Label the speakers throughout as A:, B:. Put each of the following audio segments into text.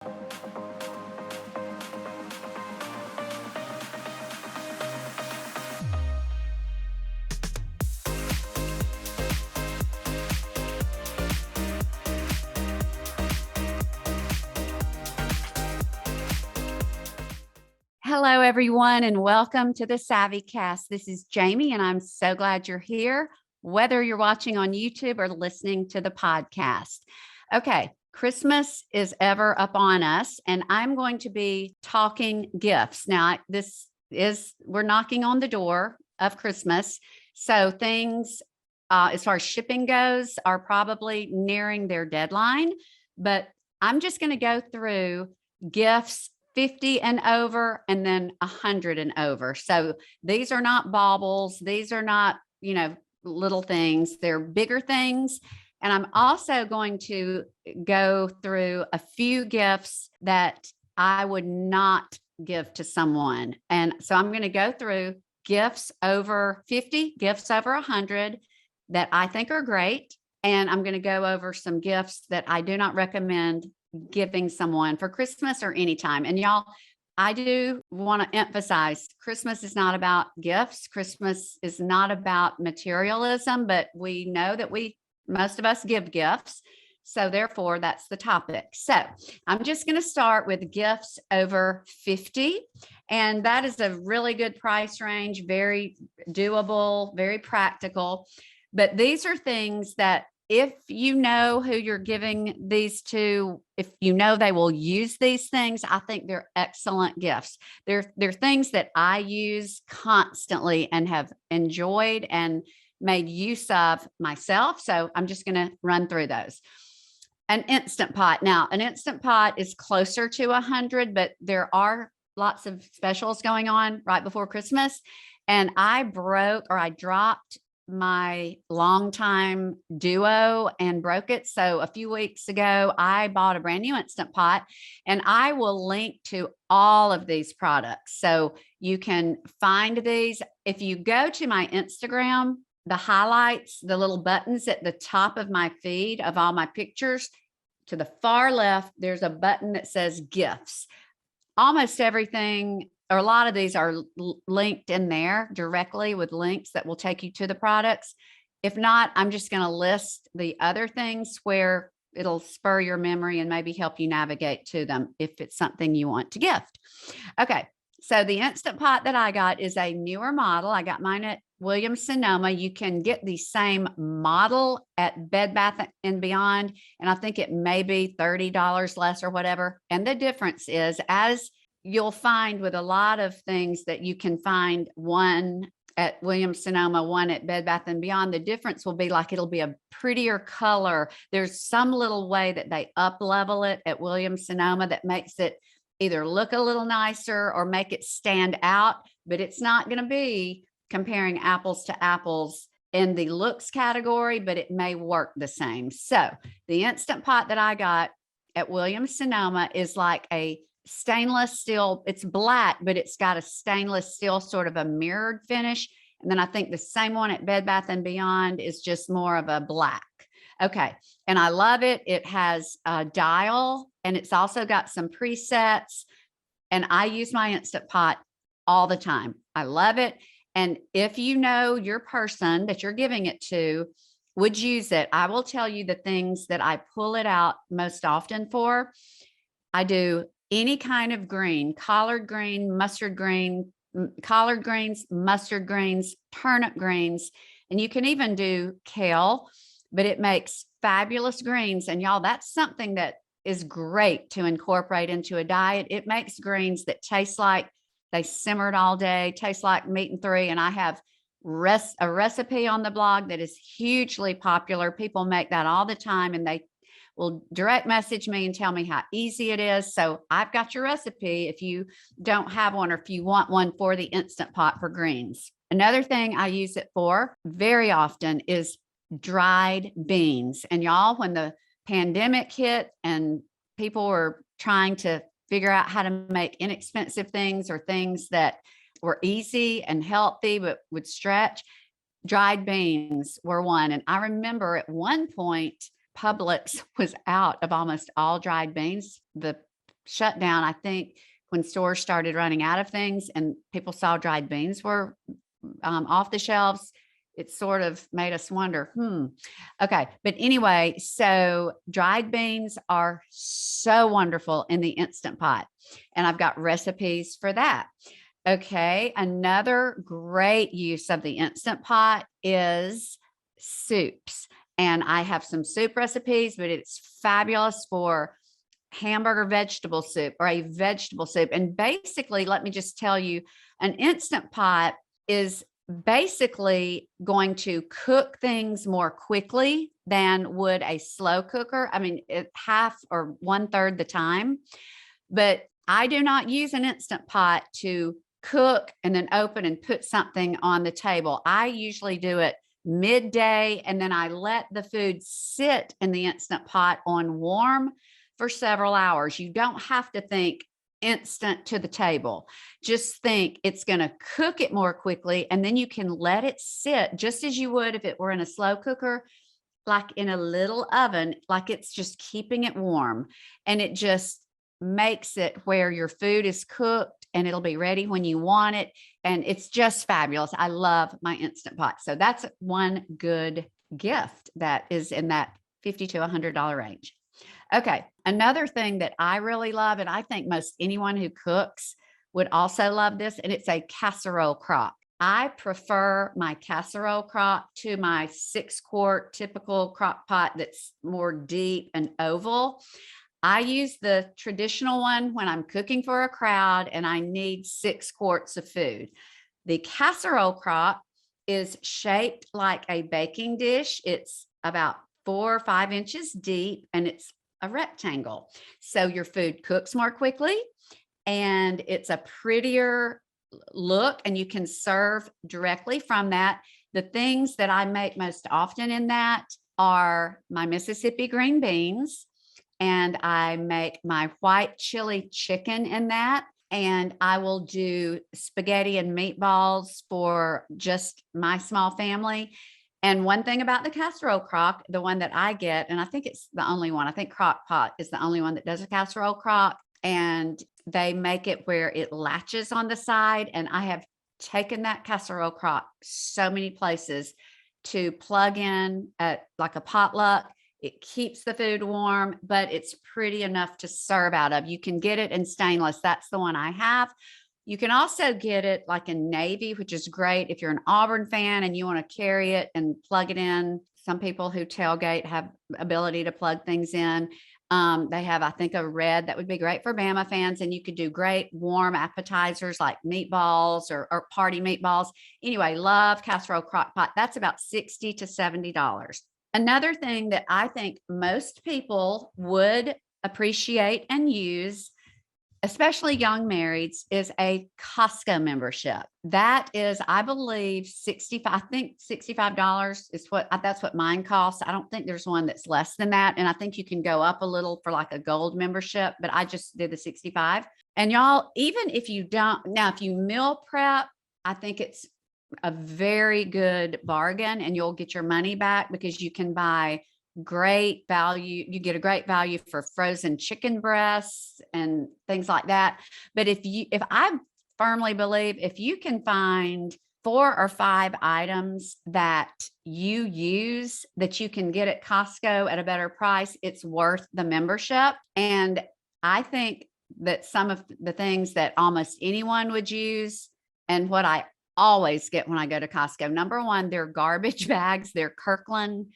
A: Hello, everyone, and welcome to the SavvyCast. This is Jamie, and I'm so glad you're here, whether you're watching on YouTube or listening to the podcast. Okay, Christmas is ever upon us, and I'm going to be talking gifts. Now, we're knocking on the door of Christmas, so things as far as shipping goes are probably nearing their deadline, but I'm just going to go through gifts 50 and over, and then 100 and over. So these are not baubles. These are not, little things. They're bigger things. And I'm also going to go through a few gifts that I would not give to someone. And so I'm going to go through gifts over 50, gifts over 100 that I think are great. And I'm going to go over some gifts that I do not recommend giving someone for Christmas or anytime. And y'all, I do want to emphasize Christmas is not about gifts. Christmas is not about materialism, but we know that most of us give gifts. So therefore, that's the topic. So I'm just going to start with gifts over 50. And that is a really good price range, very doable, very practical. But these are things that if you know who you're giving these to, if you know they will use these things, I think they're excellent gifts. They're things that I use constantly and have enjoyed and made use of myself. So I'm just going to run through those. An Instant Pot. Now, an Instant Pot is closer to 100, but there are lots of specials going on right before Christmas. And I dropped my longtime Duo and broke it. So a few weeks ago, I bought a brand new Instant Pot, and I will link to all of these products. So you can find these. If you go to my Instagram, the highlights, the little buttons at the top of my feed of all my pictures, to the far left, there's a button that says gifts. Almost everything, or a lot of these are linked in there directly with links that will take you to the products. If not, I'm just going to list the other things where it'll spur your memory and maybe help you navigate to them if it's something you want to gift. Okay, so the Instant Pot that I got is a newer model. I got mine at Williams-Sonoma. You can get the same model at Bed Bath & Beyond, and I think it may be $30 less or whatever. And the difference is, as you'll find with a lot of things that you can find one at Williams-Sonoma, one at Bed Bath & Beyond, the difference will be like it'll be a prettier color. There's some little way that they up level it at Williams-Sonoma that makes it either look a little nicer or make it stand out, but it's not going to be comparing apples to apples in the looks category, but it may work the same. So the Instant Pot that I got at Williams-Sonoma is like a stainless steel. It's black, but it's got a stainless steel sort of a mirrored finish. And then I think the same one at Bed Bath & Beyond is just more of a black. Okay. And I love it. It has a dial, and it's also got some presets. And I use my Instant Pot all the time. I love it. And if you know your person that you're giving it to would use it, I will tell you the things that I pull it out most often for. I do any kind of green, collard green, mustard green, collard greens, mustard greens, turnip greens, and you can even do kale, but it makes fabulous greens. And y'all, that's something that is great to incorporate into a diet. It makes greens that taste like they simmered all day, taste like meat and three. And I have a recipe on the blog that is hugely popular. People make that all the time, and they will direct message me and tell me how easy it is. So I've got your recipe if you don't have one, or if you want one for the Instant Pot for greens. Another thing I use it for very often is dried beans. And y'all, when the pandemic hit and people were trying to figure out how to make inexpensive things or things that were easy and healthy but would stretch, dried beans were one. And I remember at one point, Publix was out of almost all dried beans. The shut down, I think when stores started running out of things and people saw dried beans were off the shelves, it sort of made us wonder, okay. But anyway, so dried beans are so wonderful in the Instant Pot. And I've got recipes for that. Okay. Another great use of the Instant Pot is soups. And I have some soup recipes, but it's fabulous for hamburger vegetable soup or a vegetable soup. And basically, let me just tell you, an Instant Pot is basically going to cook things more quickly than would a slow cooker. I mean, half or 1/3 the time. But I do not use an Instant Pot to cook and then open and put something on the table. I usually do it midday, and then I let the food sit in the Instant Pot on warm for several hours. You don't have to think instant to the table. Just think it's going to cook it more quickly, and then you can let it sit just as you would if it were in a slow cooker, like in a little oven, like it's just keeping it warm. And it just makes it where your food is cooked and it'll be ready when you want it. And it's just fabulous. I love my Instant Pot. So that's one good gift that is in that $50 to $100 range. Okay. Another thing that I really love, and I think most anyone who cooks would also love this, and it's a casserole crock. I prefer my casserole crock to my 6-quart typical crock pot that's more deep and oval. I use the traditional one when I'm cooking for a crowd and I need 6 quarts of food. The casserole crock is shaped like a baking dish. It's about 4 or 5 inches deep and it's a rectangle. So your food cooks more quickly and it's a prettier look, and you can serve directly from that. The things that I make most often in that are my Mississippi green beans, and I make my white chili chicken in that. And I will do spaghetti and meatballs for just my small family. And one thing about the casserole crock, the one that I get, and I think it's the only one, I think Crock Pot is the only one that does a casserole crock, and they make it where it latches on the side. And I have taken that casserole crock so many places to plug in at like a potluck. It keeps the food warm, but it's pretty enough to serve out of. You can get it in stainless. That's the one I have. You can also get it like in navy, which is great if you're an Auburn fan and you want to carry it and plug it in. Some people who tailgate have ability to plug things in. They have, I think, a red that would be great for Bama fans, and you could do great warm appetizers like meatballs or party meatballs. Anyway, love casserole crock pot. That's about $60 to $70. Another thing that I think most people would appreciate and use, especially young marrieds, is a Costco membership. That is, I believe, $65 is that's what mine costs. I don't think there's one that's less than that. And I think you can go up a little for like a gold membership, but I just did the 65. And y'all, even if you don't, now, if you meal prep, I think it's a very good bargain and you'll get your money back because you can buy great value. You get a great value for frozen chicken breasts and things like that. But if I firmly believe if you can find 4 or 5 items that you use that you can get at Costco at a better price, it's worth the membership. And I think that some of the things that almost anyone would use, and what I always get when I go to Costco, number one, they're garbage bags. They're Kirkland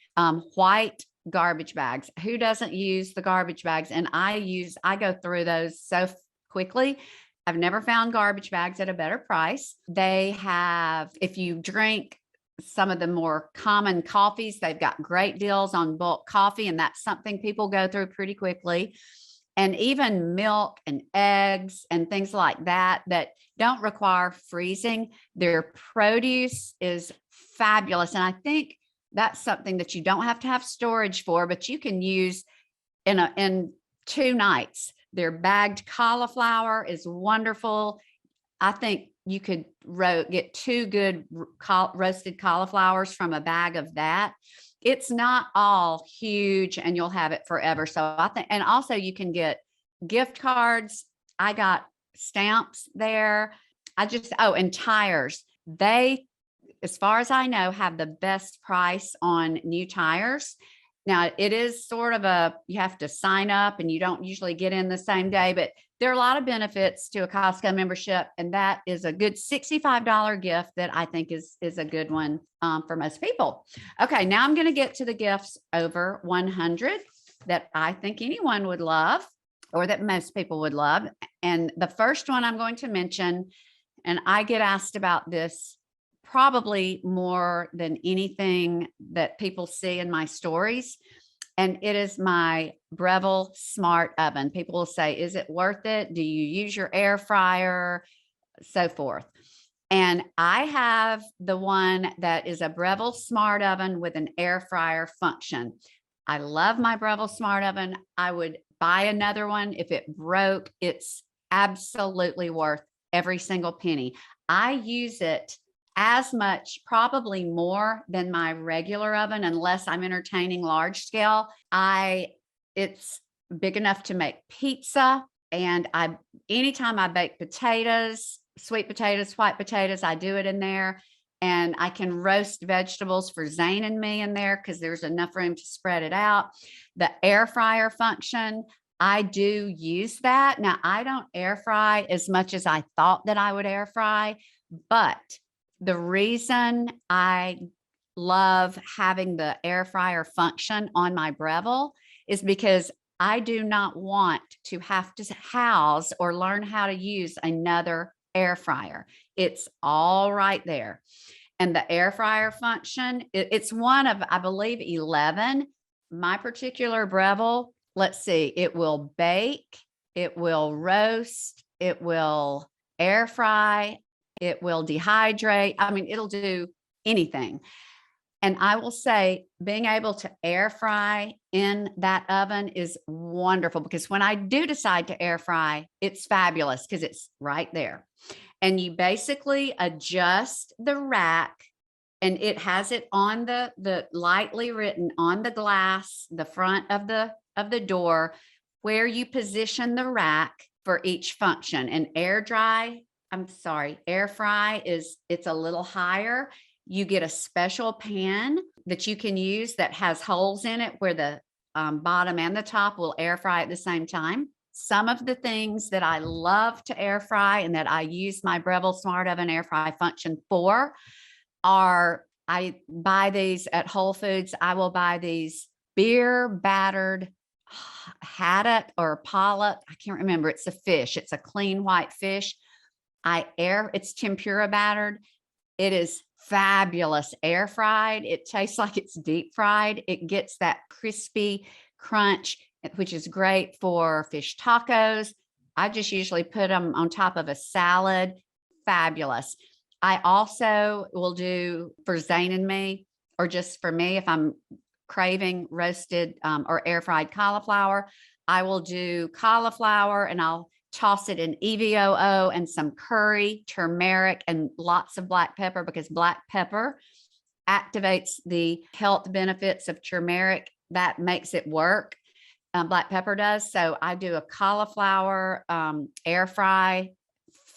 A: white garbage bags. Who doesn't use the garbage bags? And I go through those so quickly. I've never found garbage bags at a better price. They have, if you drink some of the more common coffees, they've got great deals on bulk coffee, and that's something people go through pretty quickly. And even milk and eggs and things like that don't require freezing. Their produce is fabulous. And I think that's something that you don't have to have storage for, but you can use in 2 nights. Their bagged cauliflower is wonderful. I think you could get 2 good roasted cauliflowers from a bag of that. It's not all huge and you'll have it forever. So I think, and also you can get gift cards. I got stamps there. And tires. They, as far as I know, have the best price on new tires. Now, it is sort of you have to sign up and you don't usually get in the same day, but there are a lot of benefits to a Costco membership. And that is a good $65 gift that I think is a good one for most people. Okay, now I'm going to get to the gifts over 100 that I think anyone would love, or that most people would love. And the first one I'm going to mention, and I get asked about this probably more than anything that people see in my stories. And it is my Breville Smart Oven. People will say, is it worth it? Do you use your air fryer? So forth. And I have the one that is a Breville Smart Oven with an air fryer function. I love my Breville Smart Oven. I would buy another one if it broke. It's absolutely worth every single penny. I use it as much, probably more than my regular oven, unless I'm entertaining large scale. It's big enough to make pizza. And anytime I bake potatoes, sweet potatoes, white potatoes, I do it in there. And I can roast vegetables for Zane and me in there because there's enough room to spread it out. The air fryer function, I do use that. Now, I don't air fry as much as I thought that I would air fry, but the reason I love having the air fryer function on my Breville is because I do not want to have to house or learn how to use another air fryer. It's all right there. And the air fryer function, it's one of, I believe, 11. My particular Breville, let's see, it will bake, it will roast, it will air fry, it will dehydrate. I mean, it'll do anything. And I will say, being able to air fry in that oven is wonderful, because when I do decide to air fry, it's fabulous because it's right there. And you basically adjust the rack, and it has it on the lightly written on the glass, the front of the door, where you position the rack for each function. And air fry it's a little higher. You get a special pan that you can use that has holes in it where the bottom and the top will air fry at the same time. Some of the things that I love to air fry and that I use my Breville Smart Oven air fry function for are, I buy these at Whole Foods. I will buy these beer battered haddock or pollock. I can't remember. It's a fish. It's a clean white fish. It's tempura battered. It is fabulous air fried. It tastes like it's deep fried. It gets that crispy crunch, which is great for fish tacos. I just usually put them on top of a salad. Fabulous. I also will do for Zane and me, or just for me, if I'm craving roasted or air fried cauliflower, I will do cauliflower and I'll toss it in EVOO and some curry, turmeric, and lots of black pepper, because black pepper activates the health benefits of turmeric. That makes it work. Black pepper does. So I do a cauliflower air fry.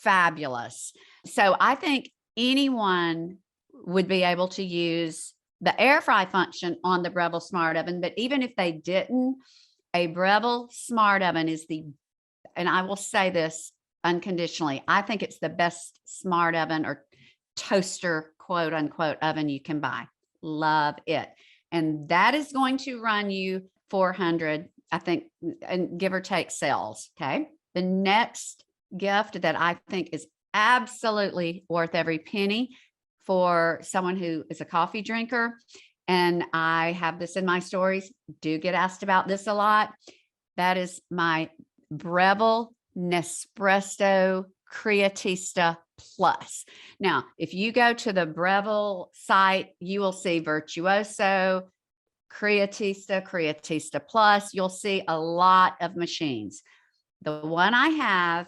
A: Fabulous. So I think anyone would be able to use the air fry function on the Breville Smart Oven. But even if they didn't, a Breville Smart Oven is and I will say this unconditionally, I think it's the best smart oven or toaster, quote unquote, oven you can buy. Love it. And that is going to run you $400, I think, and give or take sales. Okay. The next gift that I think is absolutely worth every penny for someone who is a coffee drinker, and I have this in my stories, do get asked about this a lot. That is my Breville Nespresto Creatista Plus. Now, if you go to the Breville site, you will see Virtuoso, Creatista, Creatista Plus. You'll see a lot of machines. The one I have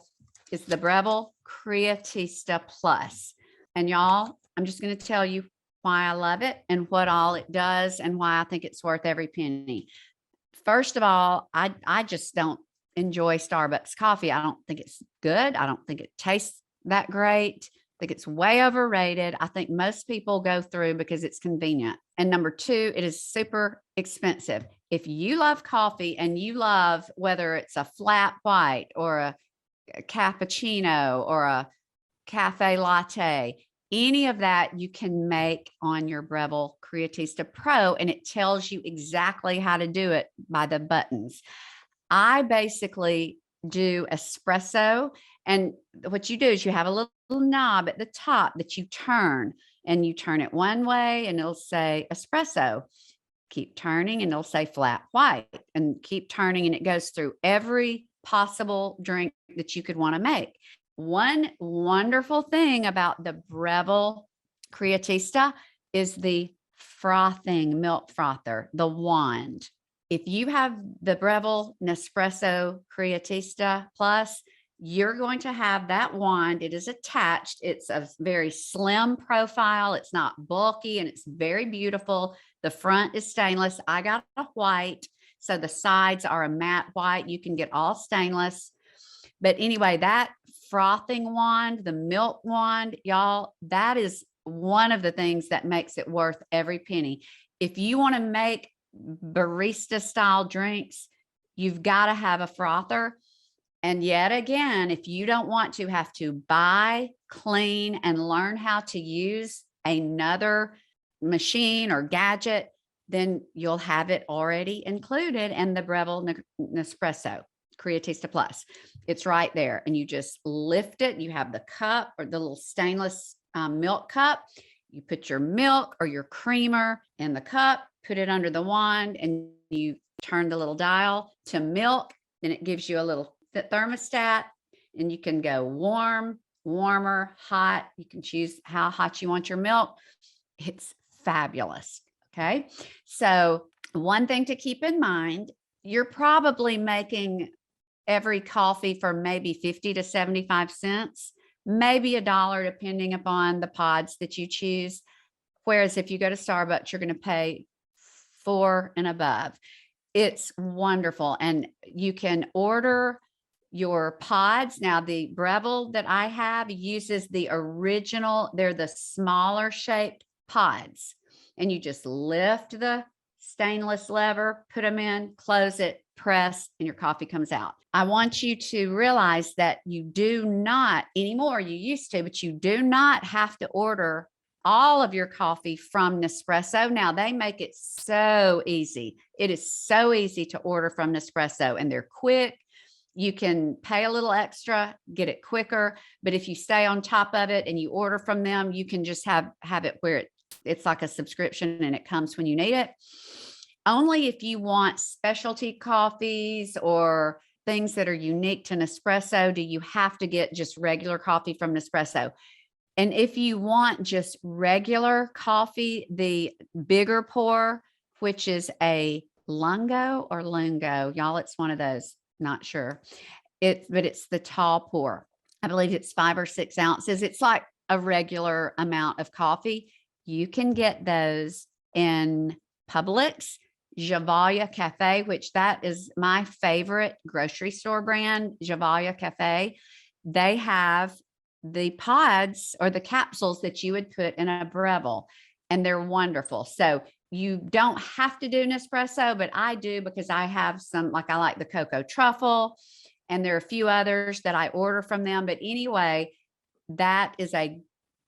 A: is the Breville Creatista Plus. And y'all, I'm just going to tell you why I love it and what all it does and why I think it's worth every penny. First of all, I just don't enjoy Starbucks coffee. I don't think it's good. I don't think it tastes that great. I think it's way overrated. I think most people go through because it's convenient. And number two, it is super expensive. If you love coffee and you love whether it's a flat white or a cappuccino or a cafe latte, any of that you can make on your Breville Creatista Pro, and it tells you exactly how to do it by the buttons. I basically do espresso, and what you do is you have a little knob at the top that you turn, and you turn it one way and it'll say espresso. Keep turning and it'll say flat white, and keep turning and it goes through every possible drink that you could want to make. One wonderful thing about the Breville Creatista is the frothing milk frother, the wand. If you have the Breville Nespresso Creatista Plus, you're going to have that wand. It is attached. It's a very slim profile. It's not bulky and it's very beautiful. The front is stainless. I got a white, so the sides are a matte white. You can get all stainless. But anyway, that frothing wand, the milk wand, y'all, that is one of the things that makes it worth every penny. If you want to make barista style drinks, you've got to have a frother. And yet again, if you don't want to have to buy, clean, and learn how to use another machine or gadget, then you'll have it already included in the Breville Nespresso Creatista Plus. It's right there. And you just lift it. You have the cup or the little stainless milk cup. You put your milk or your creamer in the cup, put it under the wand, and you turn the little dial to milk. Then it gives you a little thermostat, and you can go warm, warmer, hot. You can choose how hot you want your milk. It's fabulous. Okay. So one thing to keep in mind, you're probably making every coffee for maybe 50 to 75 cents, maybe $1, depending upon the pods that you choose. Whereas if you go to Starbucks, you're going to pay $4 and above. It's wonderful. And you can order your pods. Now, the Breville that I have uses the original, they're the smaller shaped pods. And you just lift the stainless lever, put them in, close it, press, and your coffee comes out. I want you to realize that you do not anymore, you used to, but you do not have to order all of your coffee from Nespresso. Now they make it so easy. It is so easy to order from Nespresso, and they're quick. You can pay a little extra, get it quicker. But if you stay on top of it and you order from them, you can just have it where it's like a subscription and it comes when you need it. Only if you want specialty coffees or things that are unique to Nespresso do you have to get just regular coffee from Nespresso. And if you want just regular coffee, the bigger pour, which is a lungo or lungo, y'all, it's one of those, not sure. But it's the tall pour. I believe it's 5 or 6 ounces. It's like a regular amount of coffee. You can get those in Publix, Javalia Cafe, which that is my favorite grocery store brand, Javalia Cafe. They have the pods or the capsules that you would put in a Breville, and they're wonderful. So you don't have to do Nespresso, but I do because I have some, like I like the cocoa truffle, and there are a few others that I order from them. But anyway, that is a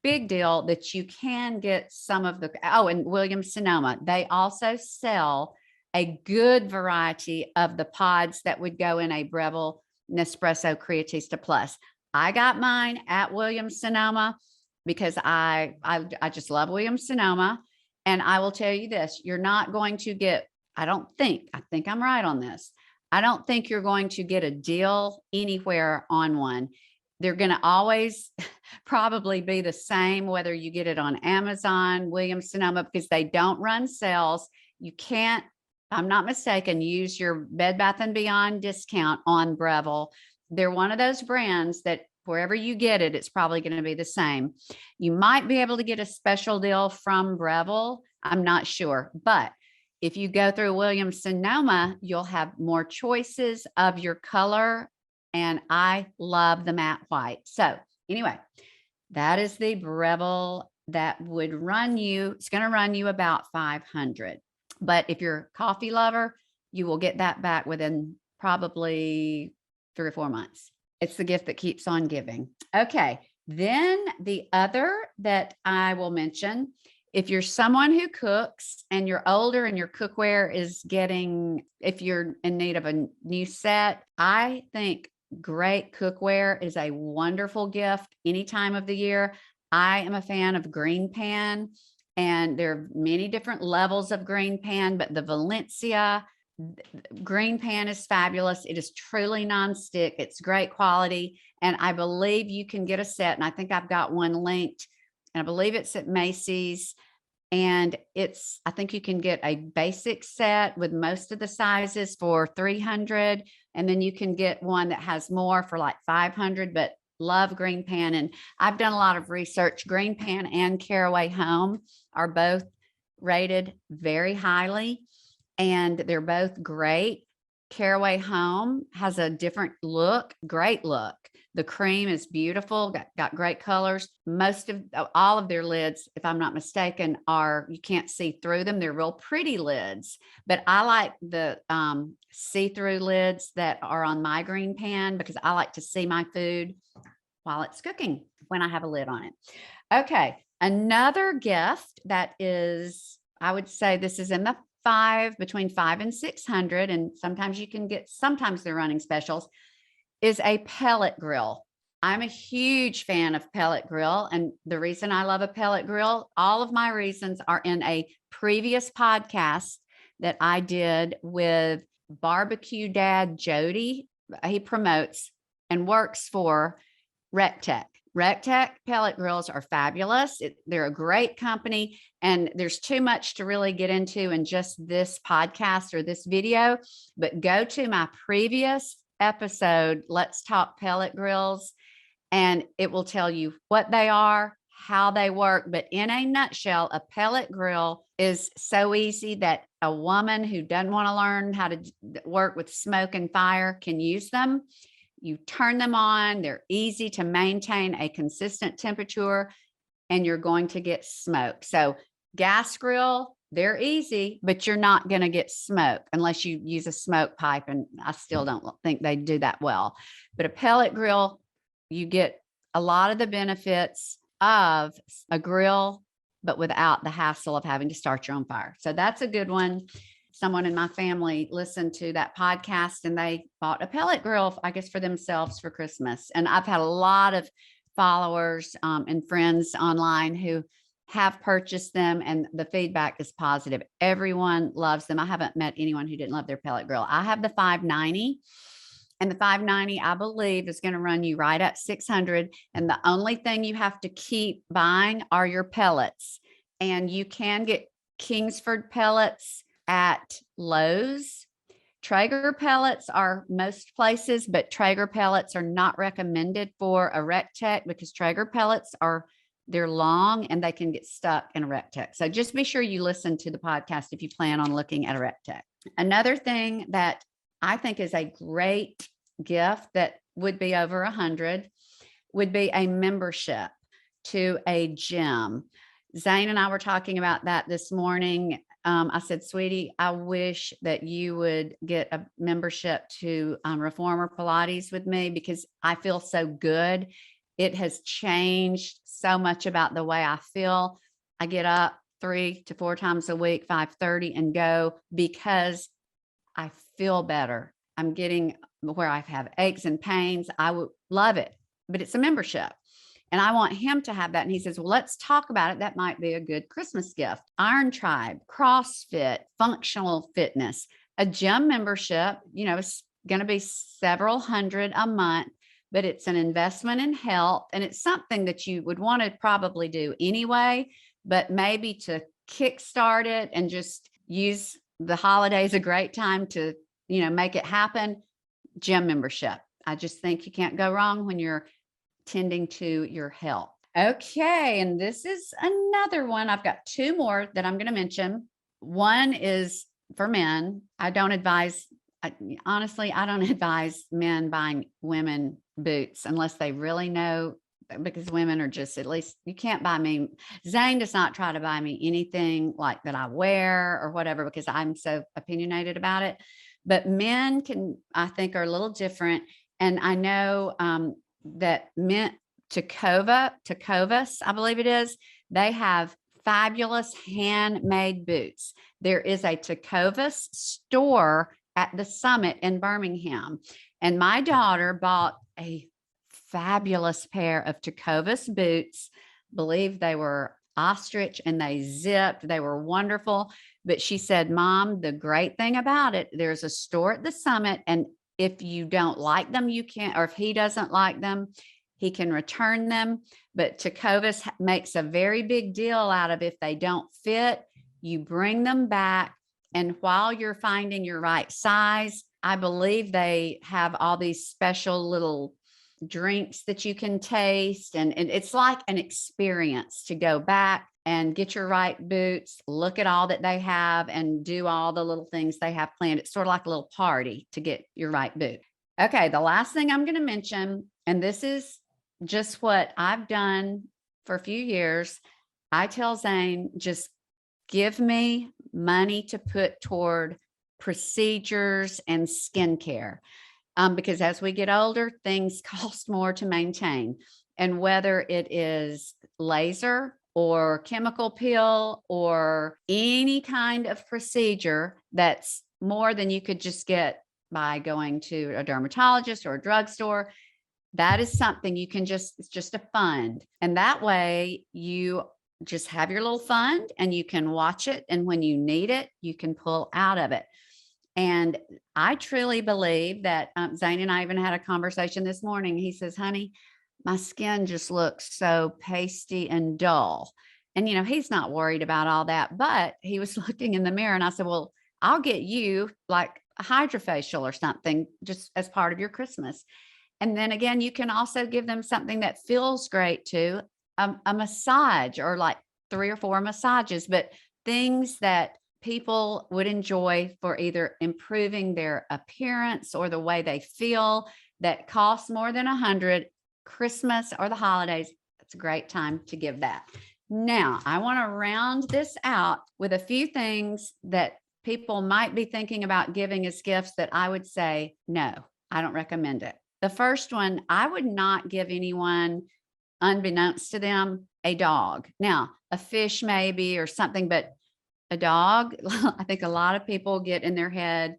A: big deal that you can get some of the, and Williams Sonoma, they also sell a good variety of the pods that would go in a Breville Nespresso Creatista Plus. I got mine at Williams Sonoma because I just love Williams Sonoma. And I will tell you this, you're not going to get, I think I'm right on this. I don't think you're going to get a deal anywhere on one. They're going to always probably be the same, whether you get it on Amazon, Williams Sonoma, because they don't run sales. You can't, if I'm not mistaken, use your Bed Bath & Beyond discount on Breville. They're one of those brands that wherever you get it, it's probably going to be the same. You might be able to get a special deal from Breville. I'm not sure, but if you go through Williams-Sonoma, you'll have more choices of your color. And I love the matte white. So anyway, that is the Breville that would run you. It's going to run you about $500. But if you're a coffee lover, you will get that back within probably 3 or 4 months. It's the gift that keeps on giving. Okay. Then the other that I will mention, if you're someone who cooks and you're older and your cookware is getting, if you're in need of a new set, I think great cookware is a wonderful gift any time of the year. I am a fan of green pan, and there are many different levels of green pan, but the Valencia green pan is fabulous. It is truly nonstick. It's great quality. And I believe you can get a set. And I think I've got one linked, and I believe it's at Macy's. And I think you can get a basic set with most of the sizes for $300. And then you can get one that has more for like $500, but love green pan. And I've done a lot of research. Green pan and Caraway Home are both rated very highly, and they're both great. Caraway Home has a different look, great look. The cream is beautiful, got great colors. All of their lids, if I'm not mistaken, you can't see through them. They're real pretty lids, but I like the see-through lids that are on my green pan because I like to see my food while it's cooking when I have a lid on it. Okay. Another gift that is, I would say this is in the between $500 and $600. And sometimes they're running specials, is a pellet grill. I'm a huge fan of pellet grill. And the reason I love a pellet grill, all of my reasons are in a previous podcast that I did with Barbecue Dad Jody. He promotes and works for RecTech. RecTech pellet grills are fabulous. They're a great company, and there's too much to really get into in just this podcast or this video, but go to my previous episode, Let's Talk Pellet Grills, and it will tell you what they are, how they work. But in a nutshell, a pellet grill is so easy that a woman who doesn't want to learn how to work with smoke and fire can use them. You turn them on, they're easy to maintain a consistent temperature, and you're going to get smoke. So gas grill, they're easy, but you're not going to get smoke unless you use a smoke pipe. And I still don't think they do that well. But a pellet grill, you get a lot of the benefits of a grill, but without the hassle of having to start your own fire. So that's a good one. Someone in my family listened to that podcast and they bought a pellet grill, I guess, for themselves for Christmas. And I've had a lot of followers and friends online who have purchased them, and the feedback is positive. Everyone loves them. I haven't met anyone who didn't love their pellet grill. I have the 590, and the 590, I believe, is going to run you right at $600. And the only thing you have to keep buying are your pellets. And you can get Kingsford pellets at Lowe's. Traeger pellets are most places, but Traeger pellets are not recommended for a RecTech because Traeger pellets they're long and they can get stuck in a RecTech. So just be sure you listen to the podcast if you plan on looking at a RecTech. Another thing that I think is a great gift that would be over $100 would be a membership to a gym. Zane and I were talking about that this morning. I said, sweetie, I wish that you would get a membership to Reformer Pilates with me because I feel so good. It has changed so much about the way I feel. I get up 3 to 4 times a week, 5:30, and go because I feel better. I'm getting where I have aches and pains. I would love it, but it's a membership. And I want him to have that. And he says, well, let's talk about it. That might be a good Christmas gift. Iron Tribe, CrossFit, functional fitness, a gym membership, it's going to be several hundred a month, but it's an investment in health. And it's something that you would want to probably do anyway, but maybe to kickstart it and just use the holidays, a great time to, make it happen. Gym membership. I just think you can't go wrong when you're tending to your health. Okay. And this is another one. I've got 2 more that I'm going to mention. One is for men, I don't advise, honestly, I don't advise men buying women boots unless they really know, because women are just, at least you can't buy me. Zane does not try to buy me anything like that I wear or whatever, because I'm so opinionated about it. But men can, I think, are a little different. And I know that men, Tecovas, I believe it is, they have fabulous handmade boots. There is a Tecovas store at the Summit in Birmingham. And my daughter bought a fabulous pair of Tecovas boots. Believe they were ostrich and they zipped. They were wonderful. But she said, Mom, the great thing about it, there's a store at the Summit, and if you don't like them, you can't, or if he doesn't like them, he can return them. But Tecovas makes a very big deal out of, if they don't fit, you bring them back. And while you're finding your right size, I believe they have all these special little drinks that you can taste. And it's like an experience to go back and get your right boots, look at all that they have, and do all the little things they have planned. It's sort of like a little party to get your right boot. Okay, the last thing I'm going to mention, and this is just what I've done for a few years. I tell Zane, just give me money to put toward procedures and skincare. Because as we get older, things cost more to maintain. And whether it is laser or chemical peel or any kind of procedure that's more than you could just get by going to a dermatologist or a drugstore, that is something you can just, it's just a fund. And that way you just have your little fund and you can watch it. And when you need it, you can pull out of it. And I truly believe that Zane and I even had a conversation this morning. He says, honey, my skin just looks so pasty and dull. And, you know, he's not worried about all that, but he was looking in the mirror and I said, well, I'll get you like a hydrofacial or something just as part of your Christmas. And then again, you can also give them something that feels great too, a massage, or like 3 or 4 massages, but things that people would enjoy for either improving their appearance or the way they feel, that costs more than $100. Christmas or the holidays, it's a great time to give that. Now, I want to round this out with a few things that people might be thinking about giving as gifts that I would say, no, I don't recommend it. The first one, I would not give anyone, unbeknownst to them, a dog. Now, a fish maybe or something, but a dog, I think a lot of people get in their head,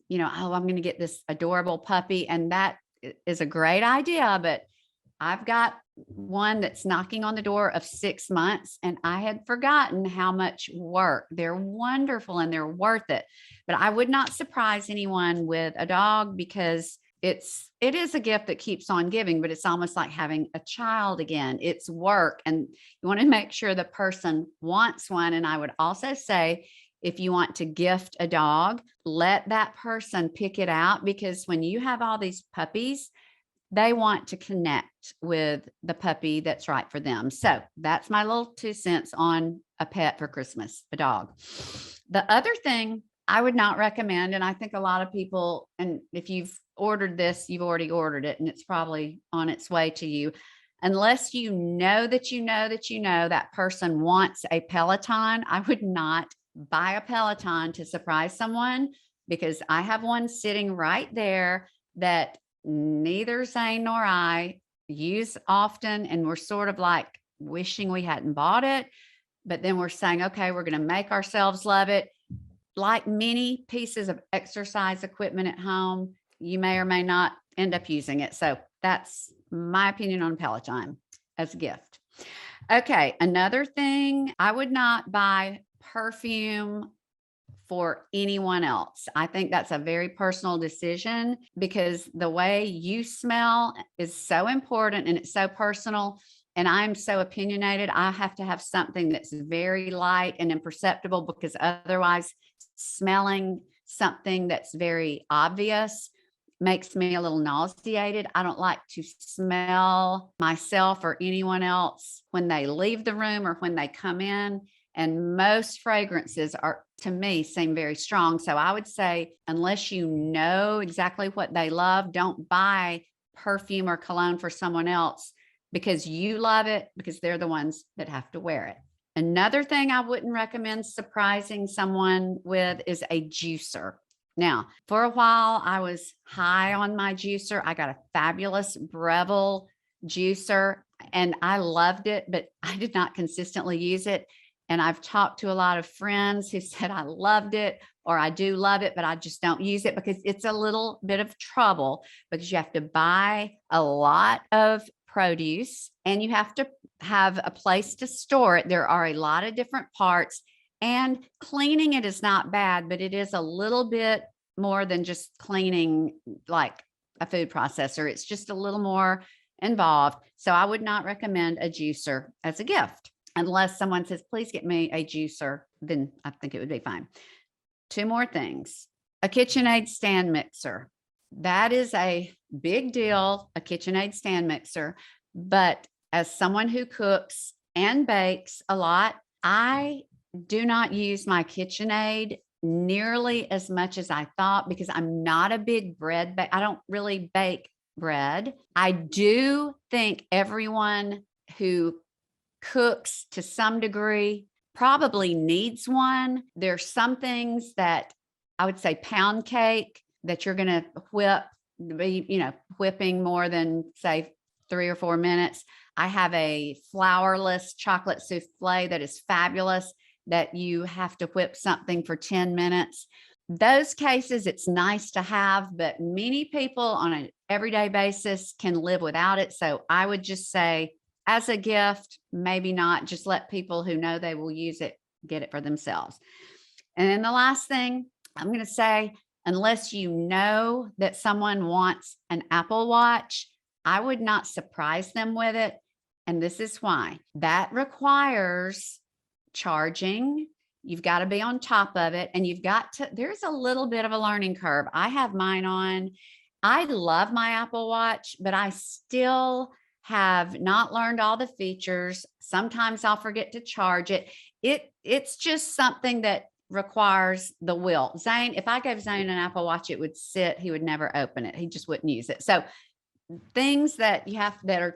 A: you know, oh, I'm going to get this adorable puppy. And that is a great idea. But I've got one that's knocking on the door of 6 months, and I had forgotten how much work. They're wonderful and they're worth it. But I would not surprise anyone with a dog, because it is a gift that keeps on giving, but it's almost like having a child again. It's work, and you want to make sure the person wants one. And I would also say, if you want to gift a dog, let that person pick it out, because when you have all these puppies, they want to connect with the puppy that's right for them. So that's my little 2 cents on a pet for Christmas, a dog. The other thing I would not recommend, and I think a lot of people, and if you've ordered this, you've already ordered it and it's probably on its way to you, unless you know that person wants a Peloton, I would not buy a Peloton to surprise someone, because I have one sitting right there that neither Zane nor I use often. And we're sort of like wishing we hadn't bought it, but then we're saying, okay, we're going to make ourselves love it. Like many pieces of exercise equipment at home, you may or may not end up using it. So that's my opinion on Peloton as a gift. Okay. Another thing, I would not buy perfume for anyone else. I think that's a very personal decision, because the way you smell is so important and it's so personal. And I'm so opinionated. I have to have something that's very light and imperceptible, because otherwise smelling something that's very obvious makes me a little nauseated. I don't like to smell myself or anyone else when they leave the room or when they come in. And most fragrances are, to me, seem very strong. So I would say, unless you know exactly what they love, don't buy perfume or cologne for someone else because you love it, because they're the ones that have to wear it. Another thing I wouldn't recommend surprising someone with is a juicer. Now, for a while, I was high on my juicer. I got a fabulous Breville juicer and I loved it, but I did not consistently use it. And I've talked to a lot of friends who said I loved it, or I do love it, but I just don't use it because it's a little bit of trouble because you have to buy a lot of produce and you have to have a place to store it. There are a lot of different parts, and cleaning it is not bad, but it is a little bit more than just cleaning like a food processor. It's just a little more involved. So I would not recommend a juicer as a gift. Unless someone says, please get me a juicer, then I think it would be fine. Two more things. A Kitchenaid stand mixer. That is a big deal, a Kitchenaid stand mixer. But as someone who cooks and bakes a lot, I do not use my Kitchenaid nearly as much as I thought because I'm not a big bread baker. I don't really bake bread. I do think everyone who cooks to some degree probably needs one. There's some things that I would say pound cake that you're going to whipping more than say 3 or 4 minutes. I have a flourless chocolate souffle that is fabulous that you have to whip something for 10 minutes. Those cases, it's nice to have, but many people on an everyday basis can live without it. So I would just say, as a gift, maybe not. Just let people who know they will use it get it for themselves. And then the last thing I'm going to say, unless you know that someone wants an Apple Watch, I would not surprise them with it. And this is why. That requires charging. You've got to be on top of it. And there's a little bit of a learning curve. I have mine on. I love my Apple Watch, but I still have not learned all the features. Sometimes I'll forget to charge it. It's just something that requires the will. Zane, if I gave Zane an Apple Watch, it would sit, he would never open it. He just wouldn't use it. So things that you have that are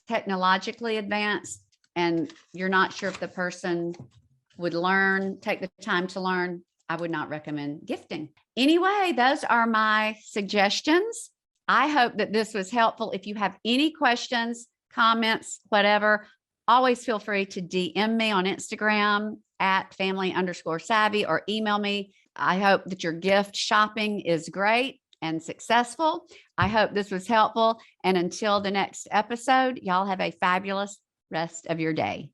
A: technologically advanced and you're not sure if the person would take the time to learn, I would not recommend gifting. Anyway, those are my suggestions. I hope that this was helpful. If you have any questions, comments, whatever, always feel free to DM me on Instagram at family_savvy or email me. I hope that your gift shopping is great and successful. I hope this was helpful. And until the next episode, y'all have a fabulous rest of your day.